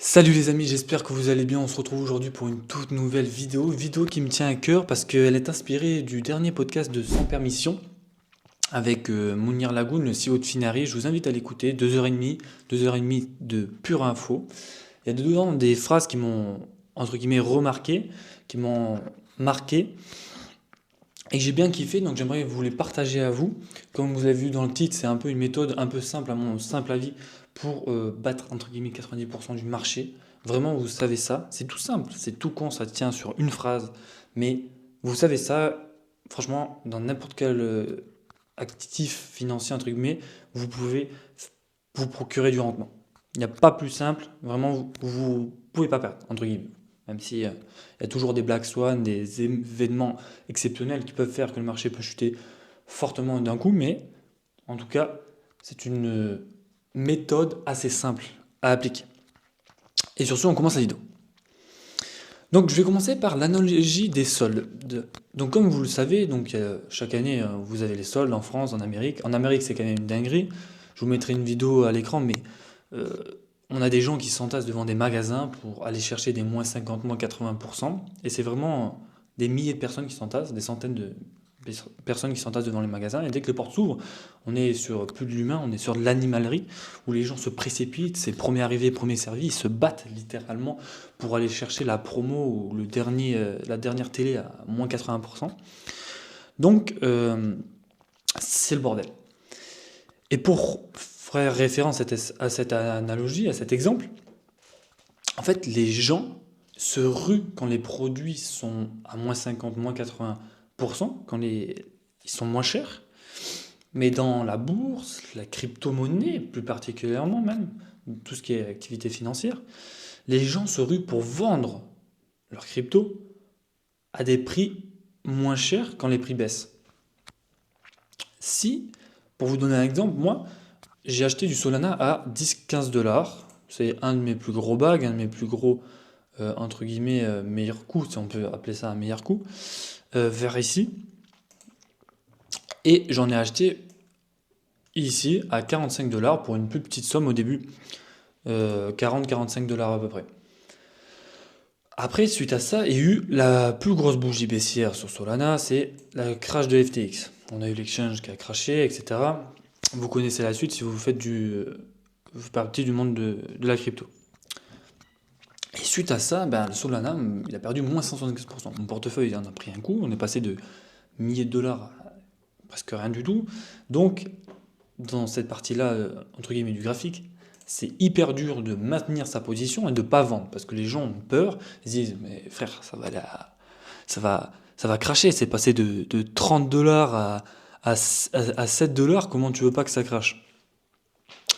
Salut les amis, j'espère que vous allez bien. On se retrouve aujourd'hui pour une toute nouvelle vidéo qui me tient à cœur parce qu'elle est inspirée du dernier podcast de Sans Permission avec Mounir Lagoun, le CEO de Finari. Je vous invite à l'écouter, 2h30, 2h30 de pure info. Il y a dedans des phrases qui m'ont, entre guillemets, remarqué, qui m'ont marqué et que j'ai bien kiffé, donc j'aimerais vous les partager à vous. Comme vous avez vu dans le titre, c'est un peu une méthode un peu simple, à mon simple avis, pour battre entre guillemets 90% du marché. Vraiment, vous savez ça, c'est tout simple, c'est tout con, ça tient sur une phrase, mais vous savez ça, franchement, dans n'importe quel actif financier, entre guillemets, vous pouvez vous procurer du rendement. Il n'y a pas plus simple, vraiment, vous ne pouvez pas perdre, entre guillemets. Même si il y a toujours des black swan, des événements exceptionnels qui peuvent faire que le marché peut chuter fortement d'un coup, mais en tout cas, c'est une méthode assez simple à appliquer. Et sur ce, on commence la vidéo. Donc, je vais commencer par l'analogie des soldes. Donc, comme vous le savez, donc, chaque année, vous avez les soldes en France, en Amérique. En Amérique, c'est quand même une dinguerie. Je vous mettrai une vidéo à l'écran, mais euh, on a des gens qui s'entassent devant des magasins pour aller chercher des moins 50, moins 80%. Et c'est vraiment des milliers de personnes qui s'entassent, des centaines de personnes qui s'entassent devant les magasins. Et dès que les portes s'ouvrent, on est sur plus de l'humain, on est sur de l'animalerie, où les gens se précipitent, c'est premier arrivé, premier servi, ils se battent littéralement pour aller chercher la promo ou la dernière télé à moins 80%. Donc, c'est le bordel. Et pour faire référence à cette analogie, à cet exemple, en fait, les gens se ruent quand les produits sont à moins 50, moins 80%, ils sont moins chers. Mais dans la bourse, la crypto-monnaie, plus particulièrement même, tout ce qui est activité financière, les gens se ruent pour vendre leurs cryptos à des prix moins chers quand les prix baissent. Si, pour vous donner un exemple, moi, j'ai acheté du Solana à 10-15 $. C'est un de mes plus gros bags, un de mes plus gros, entre guillemets, meilleurs coups, si on peut appeler ça un meilleur coup, vers ici. Et j'en ai acheté ici à 45 $ pour une plus petite somme au début, 40-45 $ à peu près. Après, suite à ça, il y a eu la plus grosse bougie baissière sur Solana, c'est la crash de FTX. On a eu l'exchange qui a craché, etc. Vous connaissez la suite si vous faites vous faites partie du monde de la crypto. Et suite à ça, ben, le Solana, il a perdu moins 175%. Mon portefeuille en a pris un coup, on est passé de milliers de dollars à presque rien du tout. Donc, dans cette partie-là, entre guillemets, du graphique, c'est hyper dur de maintenir sa position et de ne pas vendre. Parce que les gens ont peur, ils se disent, mais frère, ça va cracher, c'est passé de 30 $ à 7 $, comment tu veux pas que ça crache?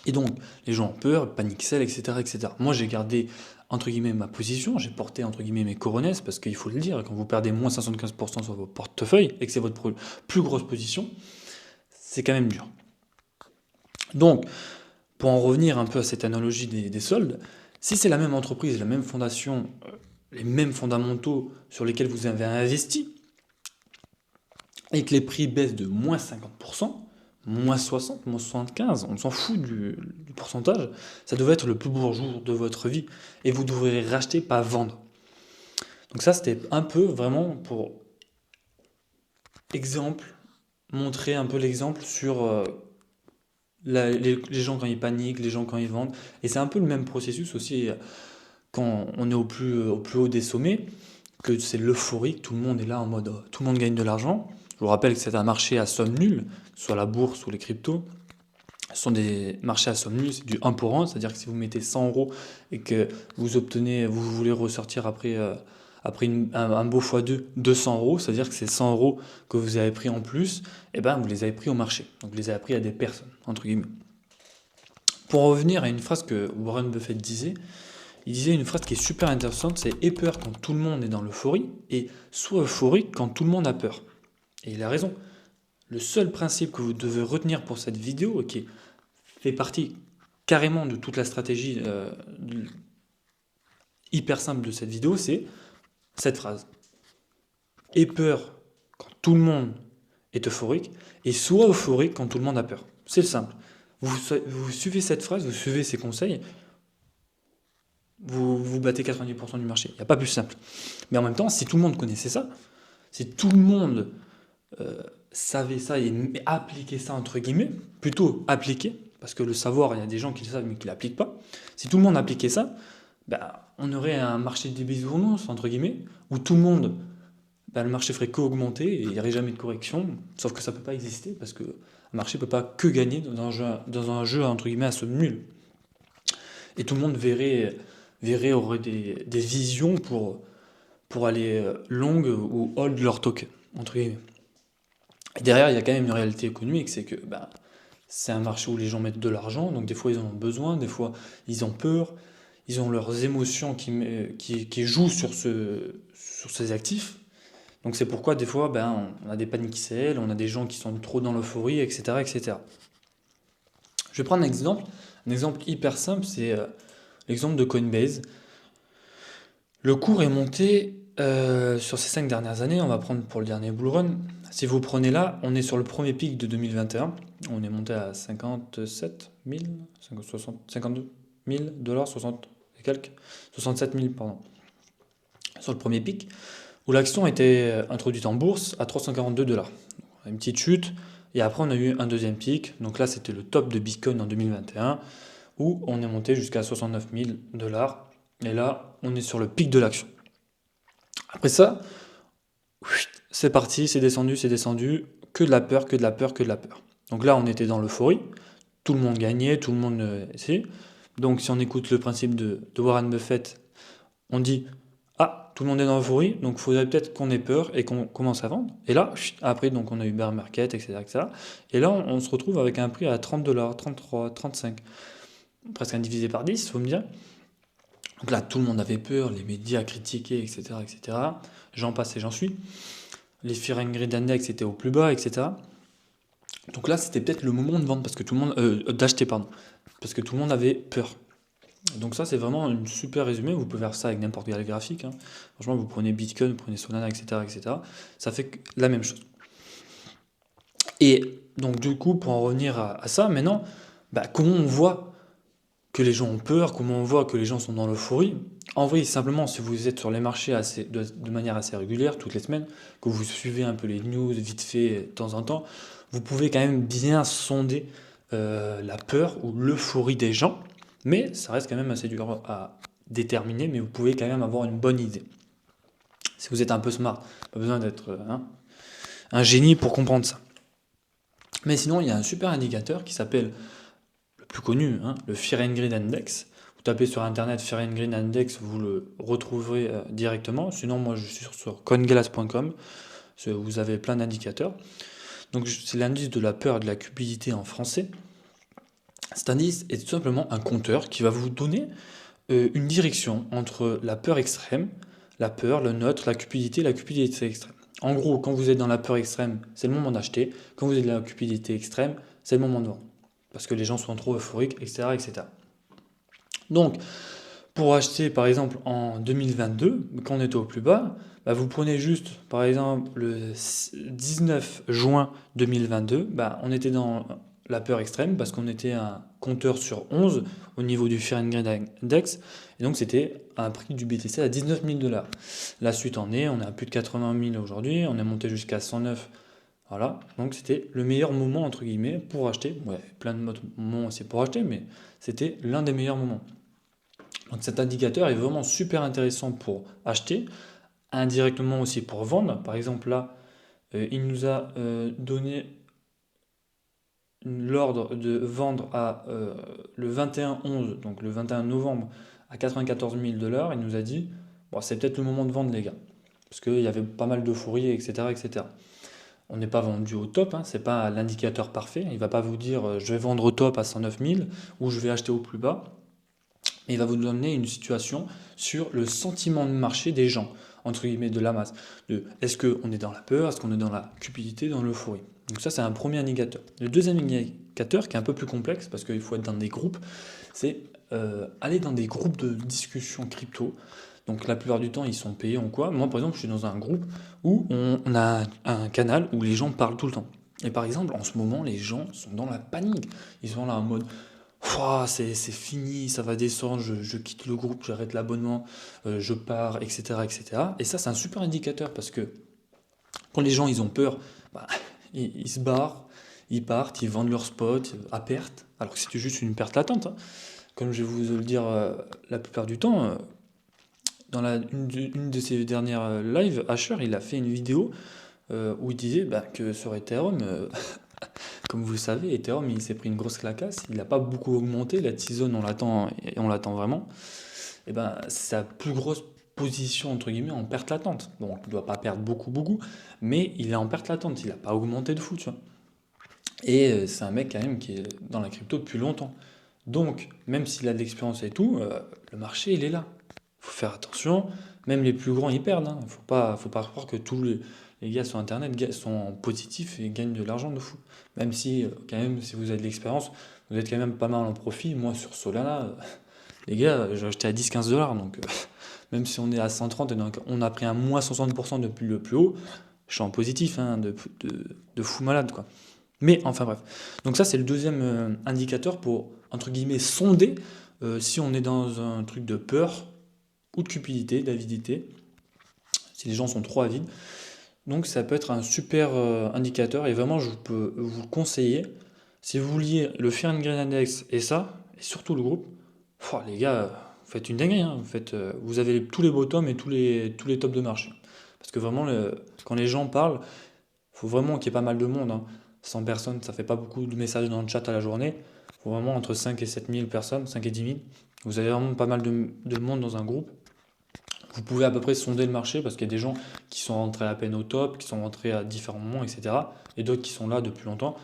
Et donc, les gens ont peur, panique sell, etc., etc. Moi, j'ai gardé, entre guillemets, ma position, j'ai porté, entre guillemets, mes coronesses, parce qu'il faut le dire, quand vous perdez moins 75% sur votre portefeuille, et que c'est votre plus grosse position, c'est quand même dur. Donc, pour en revenir un peu à cette analogie des soldes, si c'est la même entreprise, la même fondation, les mêmes fondamentaux sur lesquels vous avez investi, et que les prix baissent de moins 50%, moins 60, moins 75, on s'en fout du pourcentage, ça devrait être le plus beau jour de votre vie, et vous devrez racheter, pas vendre. Donc ça, c'était un peu vraiment pour exemple, montrer un peu l'exemple sur les gens quand ils paniquent, les gens quand ils vendent. Et c'est un peu le même processus aussi quand on est au plus haut des sommets, que c'est l'euphorie, tout le monde est là en mode tout le monde gagne de l'argent. Je vous rappelle que c'est un marché à somme nulle, soit la bourse ou les cryptos. Ce sont des marchés à somme nulle, c'est du 1 pour 1, c'est-à-dire que si vous mettez 100 € et que vous voulez ressortir après un beau x2, 200 €, c'est-à-dire que c'est 100 € que vous avez pris en plus, et ben vous les avez pris au marché. Donc vous les avez pris à des personnes, entre guillemets. Pour revenir à une phrase que Warren Buffett disait, il disait une phrase qui est super intéressante, c'est « aie peur quand tout le monde est dans l'euphorie et sois euphorique quand tout le monde a peur ». Et il a raison. Le seul principe que vous devez retenir pour cette vidéo, qui fait partie carrément de toute la stratégie hyper simple de cette vidéo, c'est cette phrase. Aie peur quand tout le monde est euphorique et sois euphorique quand tout le monde a peur. C'est simple. Vous suivez cette phrase, vous suivez ces conseils, vous battez 90% du marché. Il n'y a pas plus simple. Mais en même temps, si tout le monde connaissait ça, si tout le monde savait ça et appliquait ça, entre guillemets, plutôt appliquer, parce que le savoir, il y a des gens qui le savent mais qui ne l'appliquent pas, si tout le monde appliquait ça, on aurait un marché des bisounours, entre guillemets, où tout le monde, le marché ferait qu'augmenter et il n'y aurait jamais de correction, sauf que ça ne peut pas exister, parce que un marché ne peut pas que gagner dans un jeu entre guillemets à somme nulle. Et tout le monde aurait des visions pour aller long ou hold leur token, entre guillemets. Et derrière, il y a quand même une réalité économique, c'est que c'est un marché où les gens mettent de l'argent, donc des fois ils en ont besoin, des fois ils ont peur, ils ont leurs émotions qui jouent sur ces actifs. Donc c'est pourquoi des fois on a des paniques sell, on a des gens qui sont trop dans l'euphorie, etc., etc. Je vais prendre un exemple hyper simple, c'est l'exemple de Coinbase. Le cours est monté sur ces 5 dernières années, on va prendre pour le dernier bull run. Si vous prenez là, on est sur le premier pic de 2021, on est monté à 57 000, 52 000 dollars, 60 et quelques, 67 000, pardon, sur le premier pic, où l'action était introduite en bourse à 342 dollars. Une petite chute, et après on a eu un deuxième pic, donc là c'était le top de Bitcoin en 2021, où on est monté jusqu'à 69 000 dollars, et là on est sur le pic de l'action. Après ça, c'est parti, c'est descendu, que de la peur, que de la peur, que de la peur. Donc là on était dans l'euphorie, tout le monde gagnait, tout le monde essayait. Donc si on écoute le principe de Warren Buffett, on dit tout le monde est dans l'euphorie, donc il faudrait peut-être qu'on ait peur et qu'on commence à vendre. Et là, après, donc on a eu bear market, etc., etc. Et là, on se retrouve avec un prix à 30 dollars, 33, 35, presque un divisé par 10, il faut me dire. Donc là, tout le monde avait peur, les médias critiquaient, etc., etc. J'en passe et j'en suis. Les Fear and Greed Index étaient au plus bas, etc. Donc là, c'était peut-être le moment de vendre, parce que tout le monde, d'acheter, pardon, parce que tout le monde avait peur. Donc ça, c'est vraiment un super résumé. Vous pouvez faire ça avec n'importe quel graphique. Franchement, vous prenez Bitcoin, vous prenez Solana, etc., etc. Ça fait la même chose. Et donc du coup, pour en revenir à ça, maintenant, comment on voit que les gens ont peur, comment on voit que les gens sont dans l'euphorie? En vrai, simplement, si vous êtes sur les marchés de manière assez régulière, toutes les semaines, que vous suivez un peu les news vite fait de temps en temps, vous pouvez quand même bien sonder la peur ou l'euphorie des gens. Mais ça reste quand même assez dur à déterminer, mais vous pouvez quand même avoir une bonne idée. Si vous êtes un peu smart, pas besoin d'être un génie pour comprendre ça. Mais sinon, il y a un super indicateur qui s'appelle, le plus connu, le Fear and Greed Index. Vous tapez sur internet Fear and Greed Index, vous le retrouverez directement. Sinon, moi je suis sur coinglass.com, vous avez plein d'indicateurs. Donc c'est l'indice de la peur et de la cupidité en français. Cet indice est tout simplement un compteur qui va vous donner une direction entre la peur extrême, la peur, le neutre, la cupidité extrême. En gros, quand vous êtes dans la peur extrême, c'est le moment d'acheter. Quand vous êtes dans la cupidité extrême, c'est le moment de vendre. Parce que les gens sont trop euphoriques, etc., etc. Donc, pour acheter, par exemple, en 2022, quand on était au plus bas, vous prenez juste, par exemple, le 19 juin 2022, on était dans la peur extrême parce qu'on était un compteur sur 11 au niveau du Fear and Greed Index, et donc c'était un prix du BTC à 19 000 dollars. La suite en est, on est à plus de 80 000 aujourd'hui, on est monté jusqu'à 109. Voilà, donc c'était le meilleur moment entre guillemets pour acheter. Ouais, plein de moments aussi pour acheter, mais c'était l'un des meilleurs moments. Donc cet indicateur est vraiment super intéressant pour acheter, indirectement aussi pour vendre. Par exemple là, il nous a donné l'ordre de vendre à le 21-11, donc le 21 novembre, à 94 000 dollars. Il nous a dit, c'est peut-être le moment de vendre les gars, parce qu'il y avait pas mal d'euphorie, etc., etc. On n'est pas vendu au top, c'est pas l'indicateur parfait. Il va pas vous dire je vais vendre au top à 109 000 ou je vais acheter au plus bas. Mais il va vous donner une situation sur le sentiment de marché des gens, entre guillemets de la masse. Est-ce qu'on est dans la peur, est-ce qu'on est dans la cupidité, dans l'euphorie. Donc ça, c'est un premier indicateur. Le deuxième indicateur, qui est un peu plus complexe, parce qu'il faut être dans des groupes, c'est aller dans des groupes de discussion crypto. Donc la plupart du temps, ils sont payés en quoi? Moi, par exemple, je suis dans un groupe où on a un canal où les gens parlent tout le temps. Et par exemple, en ce moment, les gens sont dans la panique. Ils sont là en mode Ouah, c'est fini, ça va descendre, je quitte le groupe, j'arrête l'abonnement, je pars, etc., etc. Et ça, c'est un super indicateur parce que quand les gens ils ont peur, bah, ils se barrent, ils partent, ils vendent leur spot à perte, alors que c'était juste une perte latente, hein. Comme je vais vous le dire la plupart du temps, dans une de ses dernières lives, Asher, il a fait une vidéo où il disait bah, que sur Ethereum, comme vous le savez, Ethereum il s'est pris une grosse clacasse, il n'a pas beaucoup augmenté, la T-zone on l'attend et on l'attend vraiment. Et ben c'est sa plus grosse position entre guillemets en perte latente. Bon, il ne doit pas perdre beaucoup, beaucoup, mais il est en perte latente, il n'a pas augmenté de fou, tu vois. Et c'est un mec quand même qui est dans la crypto depuis longtemps. Donc, même s'il a de l'expérience et tout, le marché il est là. Faut faire attention, même les plus grands ils perdent, hein. Faut pas croire que tous les gars sur internet sont positifs et gagnent de l'argent de fou. Même si, quand même, si vous avez de l'expérience, vous êtes quand même pas mal en profit. Moi sur Solana, les gars, j'ai acheté à 10-15 dollars, donc même si on est à 130 et donc on a pris un moins 60% depuis le plus haut, je suis en positif, hein, de fou malade, quoi. Mais enfin bref. Donc ça, c'est le deuxième indicateur pour, entre guillemets, sonder si on est dans un truc de peur ou de cupidité, d'avidité, si les gens sont trop avides. Donc ça peut être un super indicateur et vraiment, je peux vous le conseiller. Si vous vouliez le Fear and Greed Index et ça, et surtout le groupe, oh, les gars, vous faites une dinguerie, hein. Vous avez tous les bottoms et tous les tops de marché. Parce que vraiment, quand les gens parlent, faut vraiment qu'il y ait pas mal de monde, hein. 100 personnes, ça fait pas beaucoup de messages dans le chat à la journée. Faut vraiment entre 5 et 7 000 personnes, 5 et 10 000. Vous avez vraiment pas mal de monde dans un groupe. Vous pouvez à peu près sonder le marché parce qu'il y a des gens qui sont rentrés à peine au top, qui sont rentrés à différents moments, etc. Et d'autres qui sont là depuis longtemps.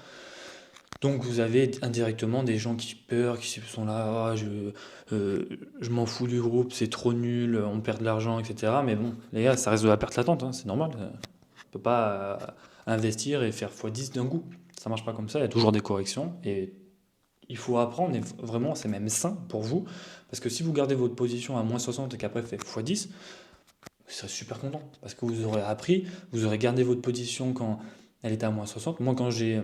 Donc vous avez indirectement des gens qui peur, qui sont là, ah, je m'en fous du groupe, c'est trop nul, on perd de l'argent, etc. Mais bon, les gars, ça reste de la perte latente, hein, c'est normal. On peut pas investir et faire x10 d'un coup. Ça marche pas comme ça, il y a toujours des corrections. Et il faut apprendre, et vraiment, c'est même sain pour vous. Parce que si vous gardez votre position à moins 60 et qu'après fait x10, vous serez super content. Parce que vous aurez appris, vous aurez gardé votre position quand elle était à moins 60. Moi, quand j'ai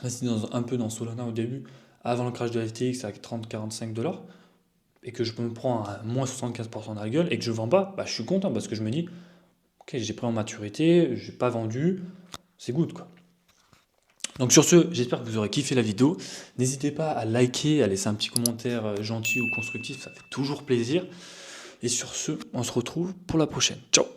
investi un peu dans Solana au début, avant le crash de FTX à 30-45 dollars, et que je me prends à moins 75% dans la gueule, et que je vends pas, bah, je suis content parce que je me dis, ok, j'ai pris en maturité, j'ai pas vendu, c'est good, quoi. Donc sur ce, j'espère que vous aurez kiffé la vidéo. N'hésitez pas à liker, à laisser un petit commentaire gentil ou constructif, ça fait toujours plaisir. Et sur ce, on se retrouve pour la prochaine. Ciao!